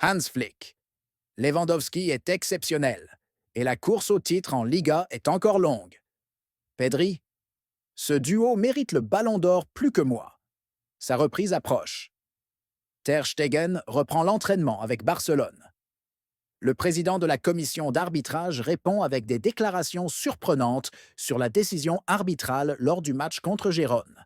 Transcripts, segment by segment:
Hans Flick. Lewandowski est exceptionnel et la course au titre en Liga est encore longue. Pedri. Ce duo mérite le ballon d'or plus que moi. Sa reprise approche. Ter Stegen reprend l'entraînement avec Barcelone. Le président de la commission d'arbitrage répond avec des déclarations surprenantes sur la décision arbitrale lors du match contre Gérone.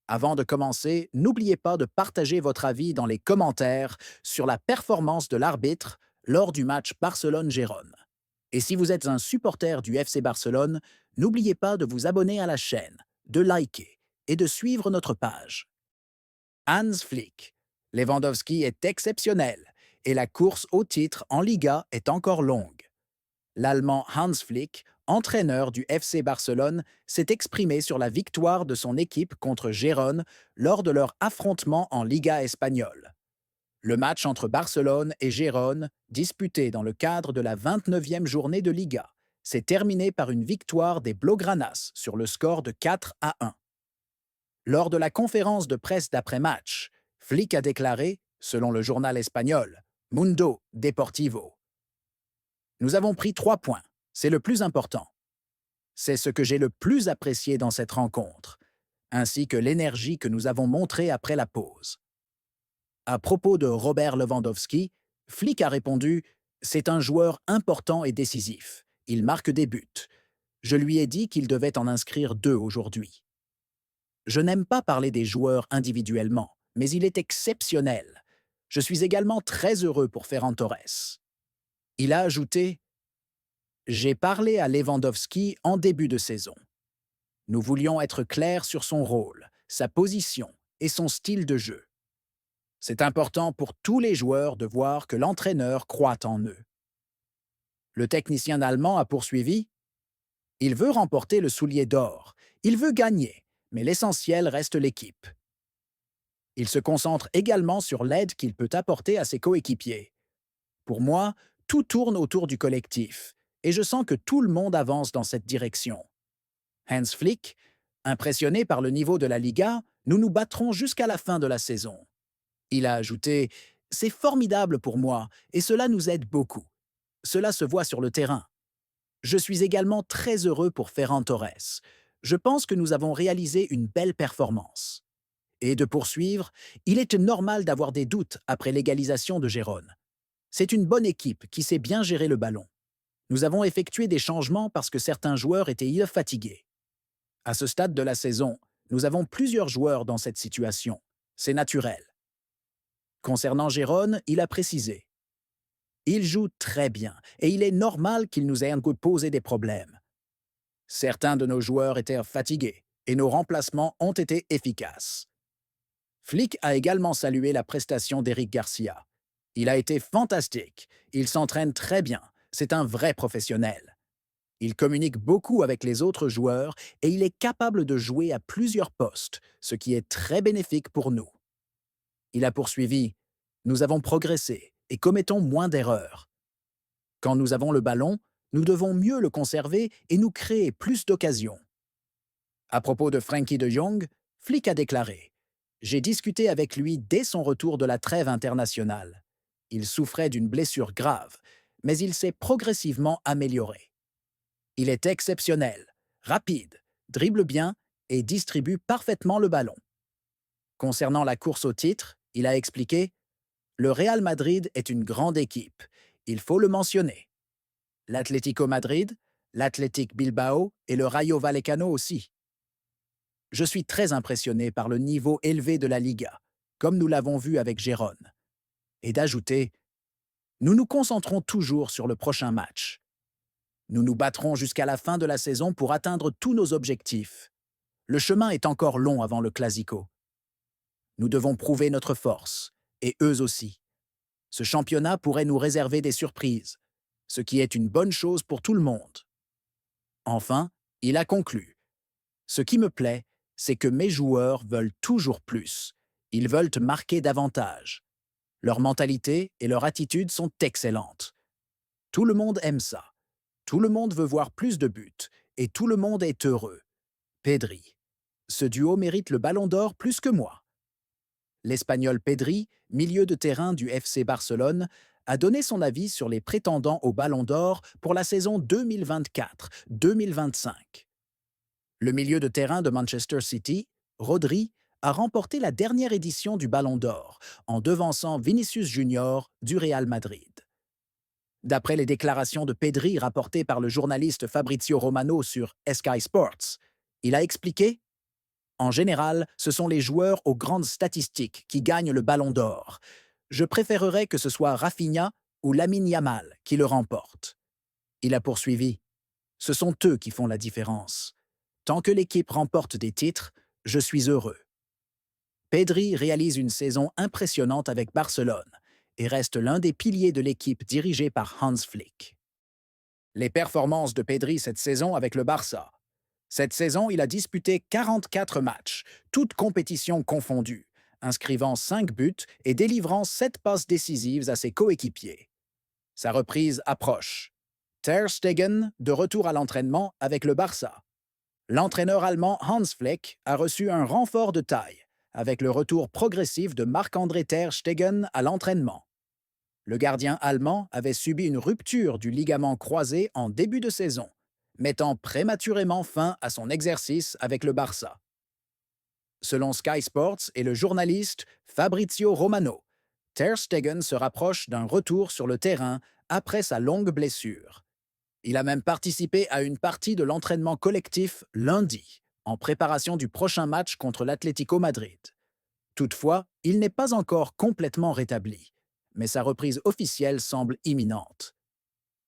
Avant de commencer, n'oubliez pas de partager votre avis dans les commentaires sur la performance de l'arbitre lors du match Barcelone-Gérone. Et si vous êtes un supporter du FC Barcelone, n'oubliez pas de vous abonner à la chaîne, de liker et de suivre notre page. Hans Flick. Lewandowski est exceptionnel et la course au titre en Liga est encore longue. L'Allemand Hans Flick, entraîneur du FC Barcelone, s'est exprimé sur la victoire de son équipe contre Gérone lors de leur affrontement en Liga espagnole. Le match entre Barcelone et Gérone, disputé dans le cadre de la 29e journée de Liga, s'est terminé par une victoire des Blaugranas sur le score de 4-1. Lors de la conférence de presse d'après-match, Flick a déclaré, selon le journal espagnol Mundo Deportivo: nous avons pris 3 points, c'est le plus important. C'est ce que j'ai le plus apprécié dans cette rencontre, ainsi que l'énergie que nous avons montrée après la pause. À propos de Robert Lewandowski, Flick a répondu: c'est un joueur important et décisif. Il marque des buts. Je lui ai dit qu'il devait en inscrire 2 aujourd'hui. Je n'aime pas parler des joueurs individuellement, mais il est exceptionnel. Je suis également très heureux pour Ferran Torres. Il a ajouté: j'ai parlé à Lewandowski en début de saison. Nous voulions être clairs sur son rôle, sa position et son style de jeu. C'est important pour tous les joueurs de voir que l'entraîneur croit en eux. Le technicien allemand a poursuivi: il veut remporter le soulier d'or, il veut gagner, mais l'essentiel reste l'équipe. Il se concentre également sur l'aide qu'il peut apporter à ses coéquipiers. Pour moi, tout tourne autour du collectif, et je sens que tout le monde avance dans cette direction. Hans Flick, impressionné par le niveau de la Liga, nous nous battrons jusqu'à la fin de la saison. Il a ajouté: c'est formidable pour moi, et cela nous aide beaucoup. Cela se voit sur le terrain. Je suis également très heureux pour Ferran Torres. Je pense que nous avons réalisé une belle performance. Et de poursuivre, il est normal d'avoir des doutes après l'égalisation de Gérone. C'est une bonne équipe qui sait bien gérer le ballon. Nous avons effectué des changements parce que certains joueurs étaient fatigués. À ce stade de la saison, nous avons plusieurs joueurs dans cette situation. C'est naturel. Concernant Gérone, il a précisé: il joue très bien et il est normal qu'il nous ait posé des problèmes. Certains de nos joueurs étaient fatigués et nos remplacements ont été efficaces. Flick a également salué la prestation d'Eric Garcia. Il a été fantastique, il s'entraîne très bien, c'est un vrai professionnel. Il communique beaucoup avec les autres joueurs et il est capable de jouer à plusieurs postes, ce qui est très bénéfique pour nous. Il a poursuivi: nous avons progressé et commettons moins d'erreurs. Quand nous avons le ballon, nous devons mieux le conserver et nous créer plus d'occasions. À propos de Frenkie de Jong, Flick a déclaré: j'ai discuté avec lui dès son retour de la trêve internationale. Il souffrait d'une blessure grave, mais il s'est progressivement amélioré. Il est exceptionnel, rapide, dribble bien et distribue parfaitement le ballon. Concernant la course au titre, il a expliqué: le Real Madrid est une grande équipe, il faut le mentionner. L'Atlético Madrid, l'Athletic Bilbao et le Rayo Vallecano aussi. Je suis très impressionné par le niveau élevé de la Liga, comme nous l'avons vu avec Gérone. Et d'ajouter: nous nous concentrons toujours sur le prochain match. Nous nous battrons jusqu'à la fin de la saison pour atteindre tous nos objectifs. Le chemin est encore long avant le Clasico. Nous devons prouver notre force, et eux aussi. Ce championnat pourrait nous réserver des surprises, ce qui est une bonne chose pour tout le monde. Enfin, il a conclu: ce qui me plaît, c'est que mes joueurs veulent toujours plus. Ils veulent marquer davantage. Leur mentalité et leur attitude sont excellentes. Tout le monde aime ça. Tout le monde veut voir plus de buts, et tout le monde est heureux. Pedri. Ce duo mérite le ballon d'or plus que moi. L'Espagnol Pedri, milieu de terrain du FC Barcelone, a donné son avis sur les prétendants au Ballon d'Or pour la saison 2024-2025. Le milieu de terrain de Manchester City, Rodri, a remporté la dernière édition du Ballon d'Or en devançant Vinicius Junior du Real Madrid. D'après les déclarations de Pedri rapportées par le journaliste Fabrizio Romano sur Sky Sports, il a expliqué: en général, ce sont les joueurs aux grandes statistiques qui gagnent le Ballon d'Or. Je préférerais que ce soit Rafinha ou Lamine Yamal qui le remportent. Il a poursuivi: ce sont eux qui font la différence. Tant que l'équipe remporte des titres, je suis heureux. Pedri réalise une saison impressionnante avec Barcelone et reste l'un des piliers de l'équipe dirigée par Hans Flick. Les performances de Pedri cette saison avec le Barça. Cette saison, il a disputé 44 matchs, toutes compétitions confondues, inscrivant 5 buts et délivrant 7 passes décisives à ses coéquipiers. Sa reprise approche. Ter Stegen de retour à l'entraînement avec le Barça. L'entraîneur allemand Hans Flick a reçu un renfort de taille, avec le retour progressif de Marc-André Ter Stegen à l'entraînement. Le gardien allemand avait subi une rupture du ligament croisé en début de saison, mettant prématurément fin à son exercice avec le Barça. Selon Sky Sports et le journaliste Fabrizio Romano, Ter Stegen se rapproche d'un retour sur le terrain après sa longue blessure. Il a même participé à une partie de l'entraînement collectif lundi, en préparation du prochain match contre l'Atlético Madrid. Toutefois, il n'est pas encore complètement rétabli, mais sa reprise officielle semble imminente.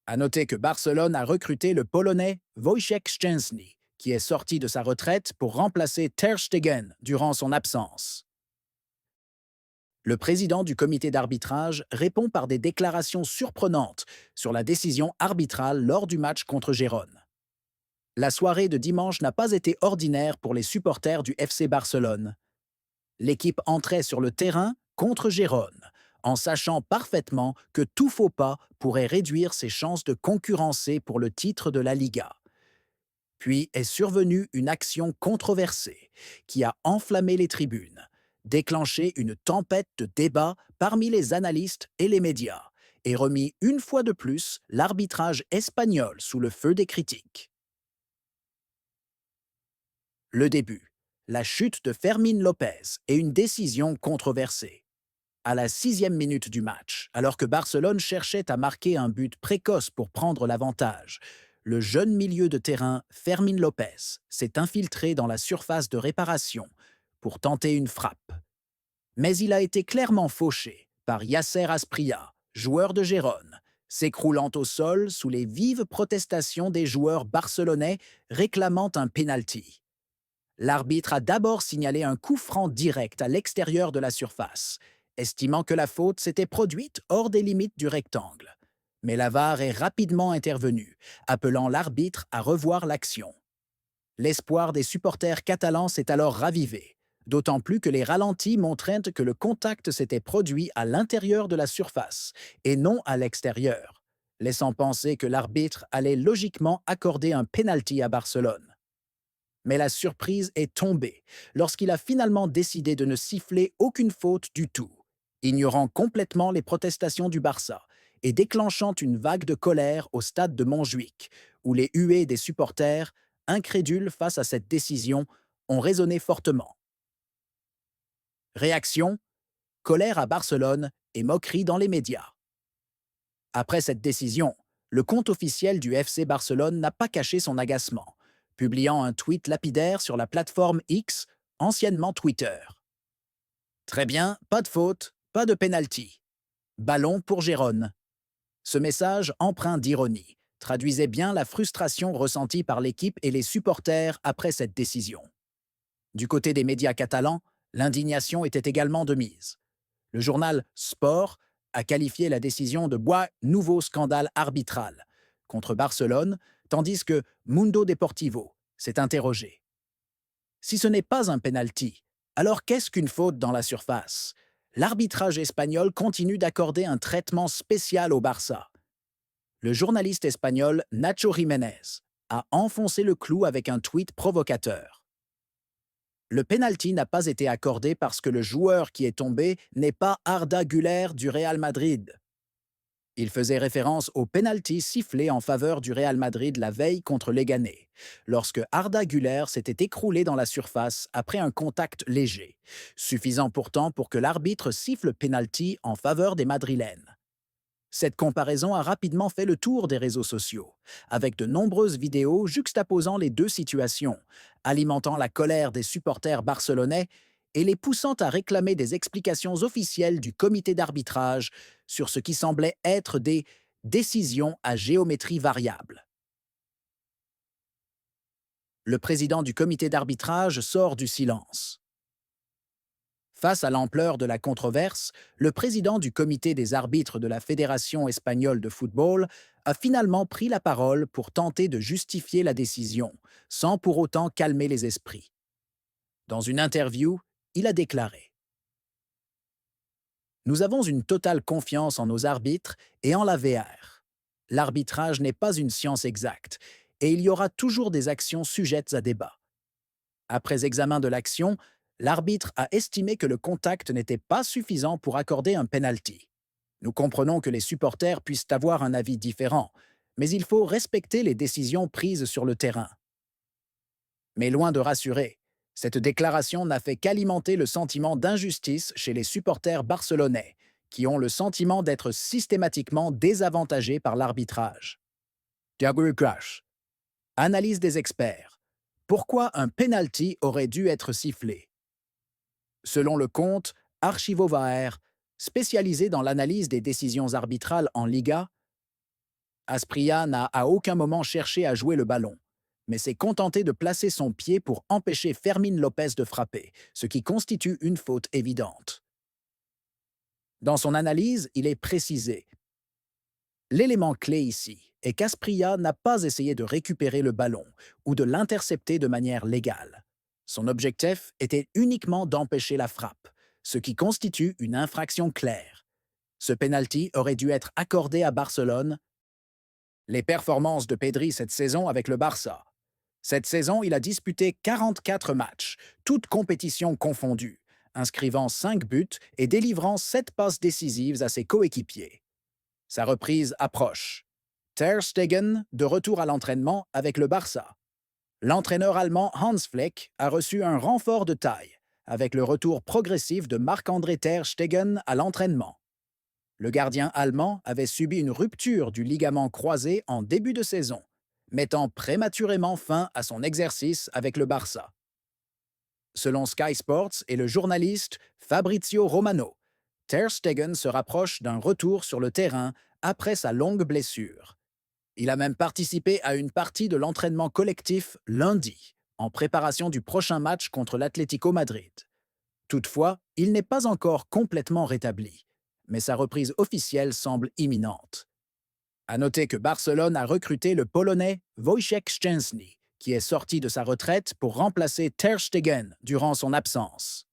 À noter que Barcelone a recruté le Polonais Wojciech Szczęsny, qui est sorti de sa retraite pour remplacer Ter Stegen durant son absence. Le président du comité d'arbitrage répond par des déclarations surprenantes sur la décision arbitrale lors du match contre Gérone. La soirée de dimanche n'a pas été ordinaire pour les supporters du FC Barcelone. L'équipe entrait sur le terrain contre Gérone, en sachant parfaitement que tout faux pas pourrait réduire ses chances de concurrencer pour le titre de la Liga. Puis est survenue une action controversée qui a enflammé les tribunes, déclenché une tempête de débats parmi les analystes et les médias, et remis une fois de plus l'arbitrage espagnol sous le feu des critiques. Le début, la chute de Fermín López et une décision controversée. À la 6e minute du match, alors que Barcelone cherchait à marquer un but précoce pour prendre l'avantage, le jeune milieu de terrain Fermín López s'est infiltré dans la surface de réparation pour tenter une frappe. Mais il a été clairement fauché par Yasser Asprilla, joueur de Gérone, s'écroulant au sol sous les vives protestations des joueurs barcelonais réclamant un pénalty. L'arbitre a d'abord signalé un coup franc direct à l'extérieur de la surface, estimant que la faute s'était produite hors des limites du rectangle. Mais la VAR est rapidement intervenue, appelant l'arbitre à revoir l'action. L'espoir des supporters catalans s'est alors ravivé, d'autant plus que les ralentis montraient que le contact s'était produit à l'intérieur de la surface et non à l'extérieur, laissant penser que l'arbitre allait logiquement accorder un pénalty à Barcelone. Mais la surprise est tombée lorsqu'il a finalement décidé de ne siffler aucune faute du tout, ignorant complètement les protestations du Barça et déclenchant une vague de colère au stade de Montjuïc, où les huées des supporters, incrédules face à cette décision, ont résonné fortement. Réaction, colère à Barcelone et moquerie dans les médias. Après cette décision, le compte officiel du FC Barcelone n'a pas caché son agacement, publiant un tweet lapidaire sur la plateforme X, anciennement Twitter. Très bien, pas de faute, pas de pénalty. Ballon pour Gérone. Ce message, empreint d'ironie, traduisait bien la frustration ressentie par l'équipe et les supporters après cette décision. Du côté des médias catalans, l'indignation était également de mise. Le journal Sport a qualifié la décision de nouveau scandale arbitral contre Barcelone, tandis que Mundo Deportivo s'est interrogé. Si ce n'est pas un penalty, alors qu'est-ce qu'une faute dans la surface? L'arbitrage espagnol continue d'accorder un traitement spécial au Barça. Le journaliste espagnol Nacho Jiménez a enfoncé le clou avec un tweet provocateur. Le penalty n'a pas été accordé parce que le joueur qui est tombé n'est pas Arda Güler du Real Madrid. Il faisait référence au pénalty sifflé en faveur du Real Madrid la veille contre Leganés, lorsque Arda Güler s'était écroulé dans la surface après un contact léger, suffisant pourtant pour que l'arbitre siffle pénalty en faveur des Madrilènes. Cette comparaison a rapidement fait le tour des réseaux sociaux, avec de nombreuses vidéos juxtaposant les deux situations, alimentant la colère des supporters barcelonais et les poussant à réclamer des explications officielles du comité d'arbitrage sur ce qui semblait être des décisions à géométrie variable. Le président du comité d'arbitrage sort du silence. Face à l'ampleur de la controverse, le président du comité des arbitres de la Fédération espagnole de football a finalement pris la parole pour tenter de justifier la décision, sans pour autant calmer les esprits. Dans une interview, il a déclaré : « Nous avons une totale confiance en nos arbitres et en la VR. L'arbitrage n'est pas une science exacte, et il y aura toujours des actions sujettes à débat. Après examen de l'action, l'arbitre a estimé que le contact n'était pas suffisant pour accorder un penalty. Nous comprenons que les supporters puissent avoir un avis différent, mais il faut respecter les décisions prises sur le terrain. » Mais loin de rassurer, cette déclaration n'a fait qu'alimenter le sentiment d'injustice chez les supporters barcelonais, qui ont le sentiment d'être systématiquement désavantagés par l'arbitrage. Diago Crash. Analyse des experts. Pourquoi un penalty aurait dû être sifflé? Selon le compte Archivo-VAR, spécialisé dans l'analyse des décisions arbitrales en Liga, Asprilla n'a à aucun moment cherché à jouer le ballon, mais s'est contenté de placer son pied pour empêcher Fermín López de frapper, ce qui constitue une faute évidente. Dans son analyse, il est précisé: l'élément clé ici est qu'Asprilla n'a pas essayé de récupérer le ballon ou de l'intercepter de manière légale. Son objectif était uniquement d'empêcher la frappe, ce qui constitue une infraction claire. Ce penalty aurait dû être accordé à Barcelone. Les performances de Pedri cette saison avec le Barça. Cette saison, il a disputé 44 matchs, toutes compétitions confondues, inscrivant 5 buts et délivrant 7 passes décisives à ses coéquipiers. Sa reprise approche. Ter Stegen de retour à l'entraînement avec le Barça. L'entraîneur allemand Hans Flick a reçu un renfort de taille, avec le retour progressif de Marc-André Ter Stegen à l'entraînement. Le gardien allemand avait subi une rupture du ligament croisé en début de saison, mettant prématurément fin à son exercice avec le Barça. Selon Sky Sports et le journaliste Fabrizio Romano, Ter Stegen se rapproche d'un retour sur le terrain après sa longue blessure. Il a même participé à une partie de l'entraînement collectif lundi, en préparation du prochain match contre l'Atlético Madrid. Toutefois, il n'est pas encore complètement rétabli, mais sa reprise officielle semble imminente. À noter que Barcelone a recruté le Polonais Wojciech Szczęsny, qui est sorti de sa retraite pour remplacer Ter Stegen durant son absence.